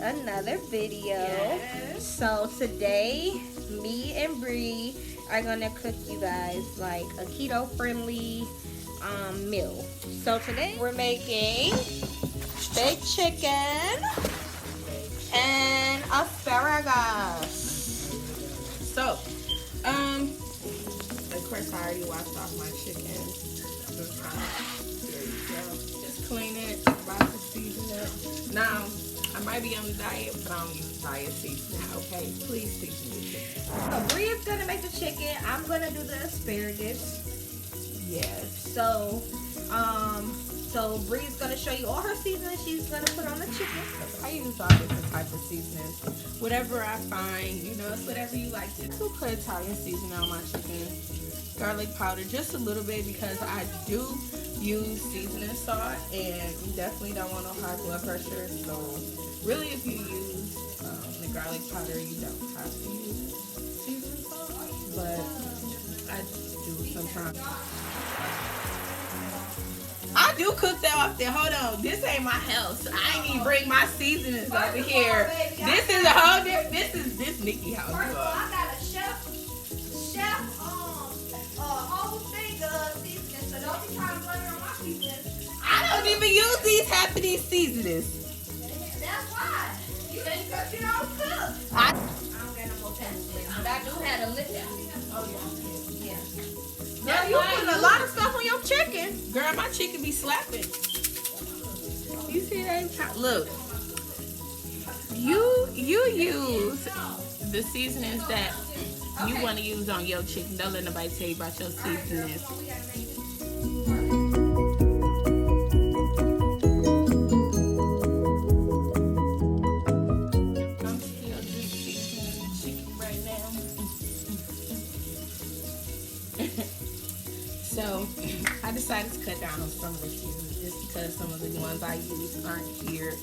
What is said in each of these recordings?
another video. Yes. So today, me and Bree are gonna cook you guys like a keto friendly meal. So today we're making baked chicken and asparagus. So, of course I already washed off my chicken. There you go. Just clean it, about to season it. Now, I might be on the diet, but I don't use diet seasoning, okay? Please season your chicken. So Bree is gonna make the chicken. I'm gonna do the asparagus. Yes. So Bree's gonna show you all her seasonings she's gonna put on the chicken. I use all different types of seasonings. Whatever I find, you know, it's whatever you like to. I put Italian seasoning on my chicken. Garlic powder, just a little bit, because I do use seasoning salt, and you definitely don't want no high blood pressure. So really, if you use the garlic powder, you don't have to use seasoning salt, but I do sometimes. I do cook that off there. Hold on, this ain't my house. I ain't even bring my seasonings over here. This is a whole different. This Nikki house. First of all, I got a chef whole thing of seasonings, so don't be trying to blame it on my seasonings. I don't even use these half of these seasonings. That's why. You didn't cook, you don't cook. I don't get no more pencils, but I do have a lip. Oh yeah. Yeah. Girl, You putting a lot of stuff on your chicken. Girl, my chicken be slapping. You see that? Look, you use the seasonings that you want to use on your chicken. Don't let nobody tell you about your seasonings. I'm still just seasoning the chicken right now. So I decided to cut down on some of the seasonings just because some of the ones I use aren't here.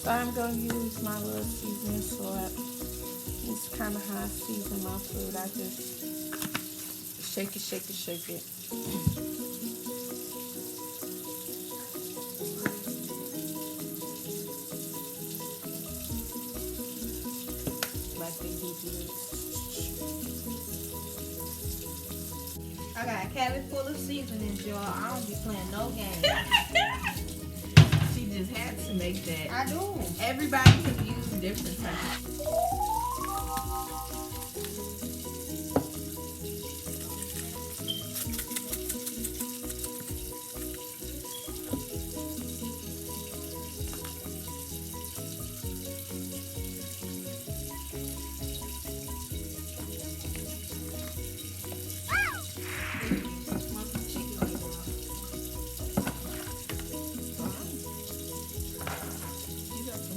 So I'm going to use my little seasoning salt. It's kind of how I season my food. I just shake it, shake it, shake it. Like they do this. I got a cabinet full of seasonings, y'all. I don't be playing no games. She just had to make that. I do. Everybody can use different types.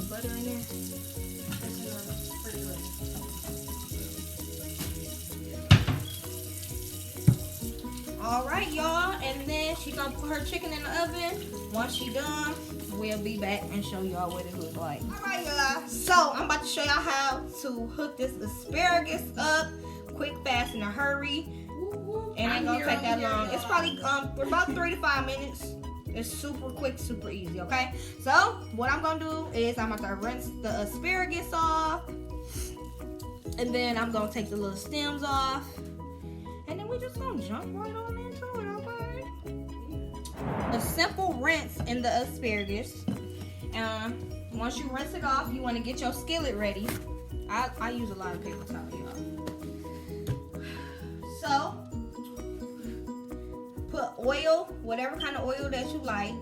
Butter in there. All right, y'all, and then she gonna put her chicken in the oven. Once she done, we'll be back and show y'all what it looks like. All right, y'all. So I'm about to show y'all how to hook this asparagus up, quick, fast, in a hurry. It ain't gonna take that long. It's probably about 3 to 5 minutes. It's super quick, super easy, okay? So, what I'm gonna do is I'm gonna rinse the asparagus off. And then I'm gonna take the little stems off. And then we just gonna jump right on into it, okay? A simple rinse in the asparagus. Once you rinse it off, you wanna get your skillet ready. I use a lot of paper towel, y'all. So, put oil, whatever kind of oil that you like,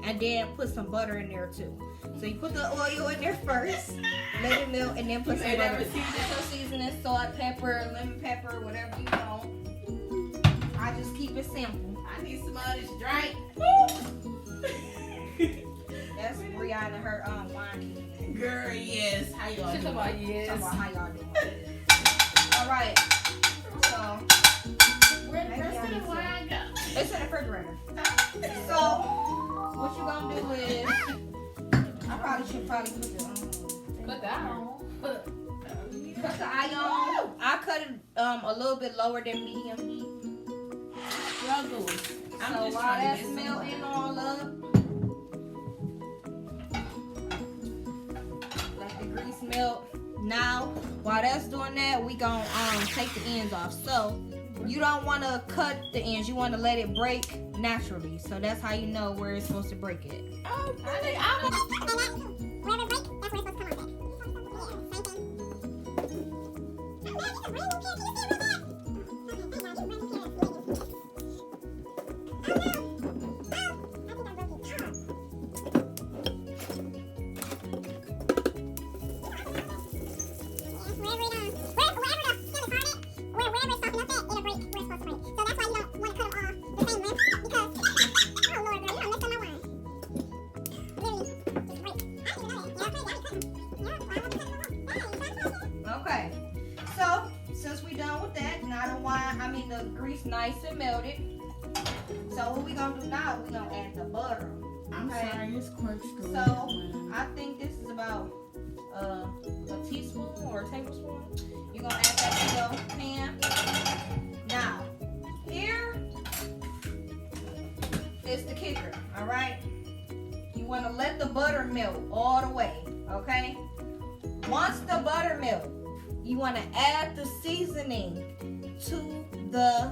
and then put some butter in there too. So you put the oil in there first, let it melt, and then put some butter. Put your seasoning, salt, pepper, lemon pepper, whatever you want. I just keep it simple. I need some of this drink. That's Brianna and her wine. Girl, yes. How y'all doing? Talk about how y'all doing. All right. So Where's the wine go? it's in the refrigerator. So what you gonna do is, I probably should put the Put that on. cut the eye on. I cut it a little bit lower than medium heat. Struggle. So while that's melting all up, let the grease melt. Now, while that's doing that, we gonna take the ends off. So you don't want to cut the ends. You want to let it break naturally. So that's how you know where it's supposed to break it. Oh, really? Wherever it breaks, that's where it's supposed to come off at. Okay, so since we done with that, now the grease nice and melted. So what we gonna do now? We gonna add the butter. I'm sorry, it's quite strong. So I think this is about a teaspoon or a tablespoon. You're gonna add that to the pan. Now, here is the kicker. All right, you want to let the butter melt all the way. Okay. Once the butter melts, you want to add the seasoning to the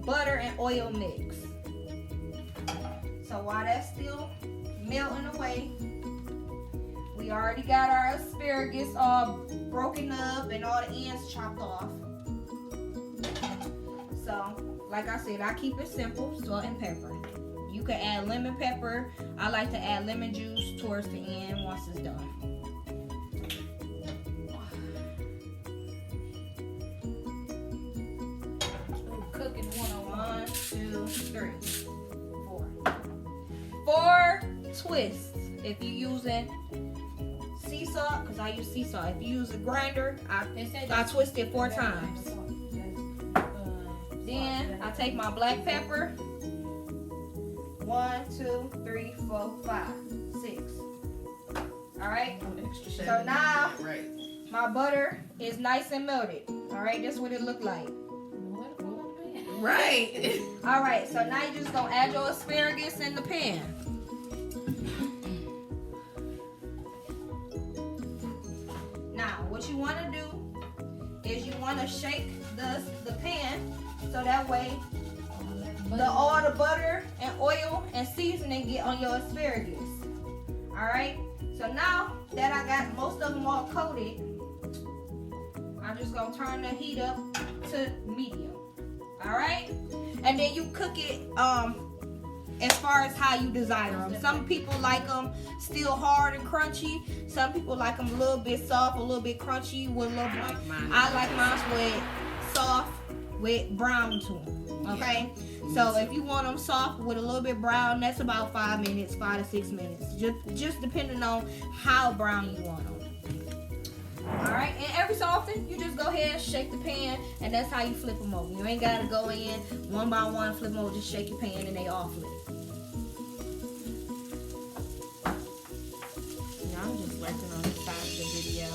butter and oil mix. So while that's still melting away, we already got our asparagus all broken up and all the ends chopped off. So, like I said, I keep it simple, salt and pepper. You can add lemon pepper. I like to add lemon juice towards the end once it's done. Cooking 101, 2, 3, 4. 4 twists. If you're using sea salt, because I use sea salt. If you use a grinder, I twist it 4 times. Then I take my black pepper. 1, 2, 3, 4, 5, 6. All right. So now my butter is nice and melted. All right. That's what it looked like. Right. All right. So now you just gonna add your asparagus in the pan. Now, what you want to do is you want to shake the pan so that way all the butter and oil and seasoning get on your asparagus. All right. So now that I got most of them all coated, I'm just gonna turn the heat up to medium. All right. And then you cook it as far as how you desire them. Some people like them still hard and crunchy. Some people like them a little bit soft, a little bit crunchy with a little bit. I like mine with soft with brown to them. Okay. So if you want them soft with a little bit brown, that's about 5 minutes, 5 to 6 minutes. Just depending on how brown you want them. All right, and every so often, you just go ahead, shake the pan, and that's how you flip them over. You ain't got to go in one by one, flip them over, just shake your pan, and they all flip. Yeah, I'm just working on the side of the video.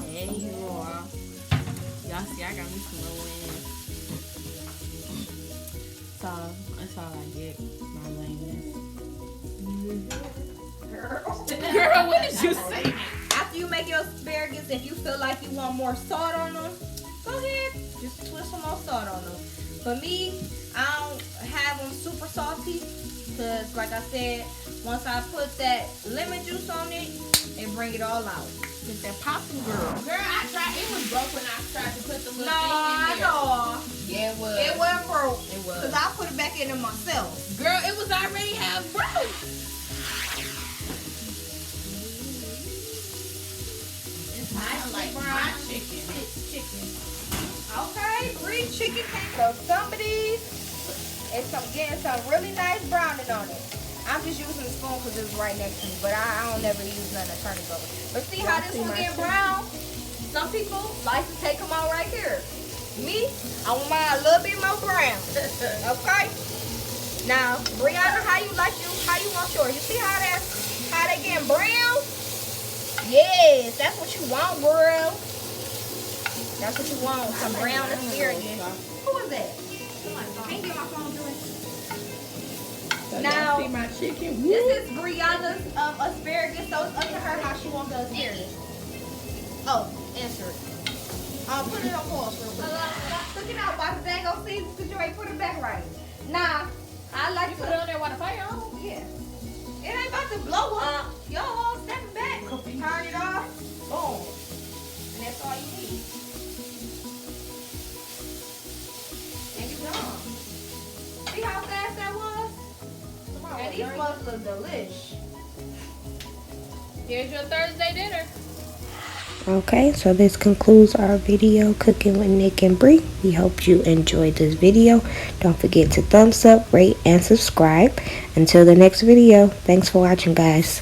Hey, you are. Y'all see, I got me some low ends. So, that's all I get, my lameness. Girl, what did you say? After you make your asparagus, if you feel like you want more salt on them, go ahead, just twist some more salt on them. For me, I don't have them super salty because, like I said, once I put that lemon juice on it, it bring it all out. Get that popping, girl. Girl, I tried. It was broke when I tried to put the little thing in I there. know. Yeah, it was. It wasn't broke. It was. Because I put it back in it myself. Girl, it was already half broke. I like my chicken. Okay, green chicken. So some of these, it's getting some really nice browning on it. I'm just using the spoon because it was right next to me, but I don't never use none to turn it over. But see how this one getting brown? Some people like to take them out right here. Me, I want mine a little bit more brown. Okay? Now, Brianna, how you want yours? You see how they getting brown? Yes, that's what you want, girl. That's what you want, some brown asparagus. Who is that? Can't get my phone doing. So Now, see my chicken. This is Brianna's asparagus, so it's up to her how she wants the asparagus. Oh, answer it. Put it on pause real quick. Look it out, box. They ain't gonna see because you ain't put it back right. Nah, I like You to put it on there while the fire on? Yeah. It ain't about to blow up. Y'all all stepping back. Turn it off. Boom. And that's all you need. And you done. See how fast that was? And these muffins look delish. Here's your Thursday dinner. Okay, so this concludes our video, Cooking with Nick and Bree. We hope you enjoyed this video. Don't forget to thumbs up, rate, and subscribe. Until the next video, thanks for watching, guys.